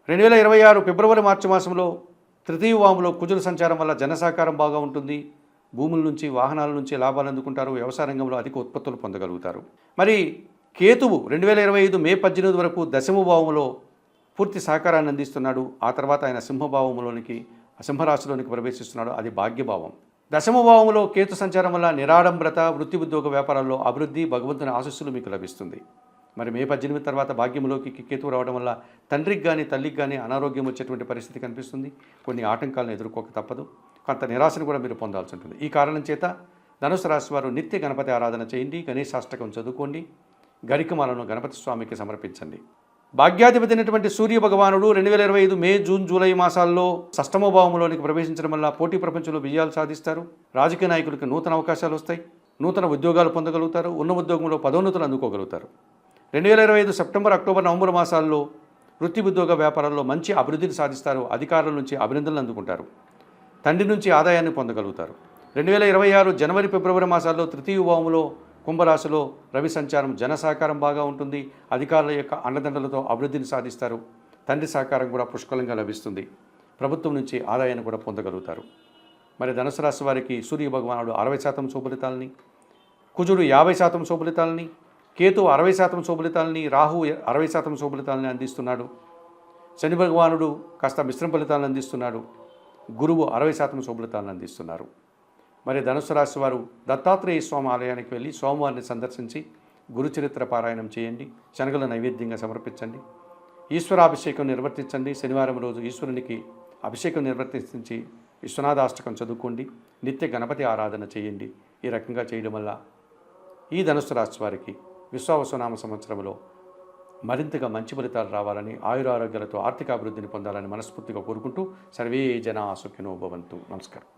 2026 ఫిబ్రవరి మార్చి మాసంలో తృతీయ వాములో కుజుల సంచారం వల్ల జనసహకారం బాగా ఉంటుంది. భూముల నుంచి వాహనాల నుంచి లాభాలు అందుకుంటారు. వ్యవసాయ రంగంలో అధిక ఉత్పత్తులు పొందగలుగుతారు. మరి కేతువు 2025 మే 18 వరకు దశమ భావములో పూర్తి సహకారాన్ని అందిస్తున్నాడు. ఆ తర్వాత ఆయన సింహభావంలోనికి సింహరాశిలోనికి ప్రవేశిస్తున్నాడు. అది భాగ్యభావం. దశమ భావంలో కేతు సంచారం వల్ల నిరాడంబరత, వృత్తి ఉద్యోగ వ్యాపారాల్లో అభివృద్ధి, భగవంతుని ఆశీస్సులు మీకు లభిస్తుంది. మరి మే 18 తర్వాత భాగ్యంలోకి కేతువు రావడం వల్ల తండ్రికి కానీ తల్లికి కానీ అనారోగ్యం వచ్చేటువంటి పరిస్థితి కనిపిస్తుంది. కొన్ని ఆటంకాలను ఎదుర్కోక తప్పదు. కొంత నిరాశను కూడా మీరు పొందాల్సి ఉంటుంది. ఈ కారణం చేత ధనుసు రాశి వారు నిత్య గణపతి ఆరాధన చేయండి, గణేశాష్టకం చదువుకోండి, గరికమాలను గణపతి స్వామికి సమర్పించండి. భాగ్యాధిపతి అయినటువంటి సూర్య భగవానుడు 2025 మే, జూన్, జూలై మాసాల్లో షష్టమ భావంలోనికి ప్రవేశించడం వల్ల పోటీ ప్రపంచంలో విజయాలు సాధిస్తారు. రాజకీయ నాయకులకు నూతన అవకాశాలు వస్తాయి. నూతన ఉద్యోగాలు పొందగలుగుతారు. ఉన్న ఉద్యోగంలో పదోన్నతులు అందుకోగలుగుతారు. 2025 సెప్టెంబర్, అక్టోబర్, నవంబర్ మాసాల్లో వృత్తి ఉద్యోగ వ్యాపారాల్లో మంచి అభివృద్ధిని సాధిస్తారు. అధికారుల నుంచి అభినందనలు అందుకుంటారు. తండ్రి నుంచి ఆదాయాన్ని పొందగలుగుతారు. 2026 జనవరి, ఫిబ్రవరి మాసాల్లో తృతీయ భావంలో కుంభరాశిలో రవి సంచారం జన సహకారం బాగా ఉంటుంది. అధికారుల యొక్క అండదండలతో అభివృద్ధిని సాధిస్తారు. తండ్రి సహకారం కూడా పుష్కలంగా లభిస్తుంది. ప్రభుత్వం నుంచి ఆదాయాన్ని కూడా పొందగలుగుతారు. మరి ధనుసు రాశి వారికి సూర్య భగవానుడు 60% శుభలితాలని, కుజుడు 50% శుభలితాలని, కేతు 60% శుభలితాలని, రాహు 60% శుభలితాలని అందిస్తున్నాడు. శని భగవానుడు కాస్త మిశ్రమ ఫలితాలను అందిస్తున్నాడు. గురువు 60% శుభలితాలను అందిస్తున్నారు. మరి ధనుసు రాశి వారు దత్తాత్రేయ స్వామి ఆలయానికి వెళ్ళి సోమవారిని సందర్శించి గురుచరిత్ర పారాయణం చేయండి. శనగల నైవేద్యంగా సమర్పించండి. ఈశ్వరాభిషేకం నిర్వర్తించండి. శనివారం రోజు ఈశ్వరునికి అభిషేకం నిర్వర్తించి విశ్వనాథాష్టకం చదువుకోండి. నిత్య గణపతి ఆరాధన చేయండి. ఈ రకంగా చేయడం వల్ల ఈ ధనుసు రాశి వారికి విశ్వావసునామ సంవత్సరంలో మరింతగా మంచి ఫలితాలు రావాలని, ఆయురారోగ్యాలతో ఆర్థిక అభివృద్ధిని పొందాలని మనస్ఫూర్తిగా కోరుకుంటూ సర్వే జనా సుఖినో భవంతు. నమస్కారం.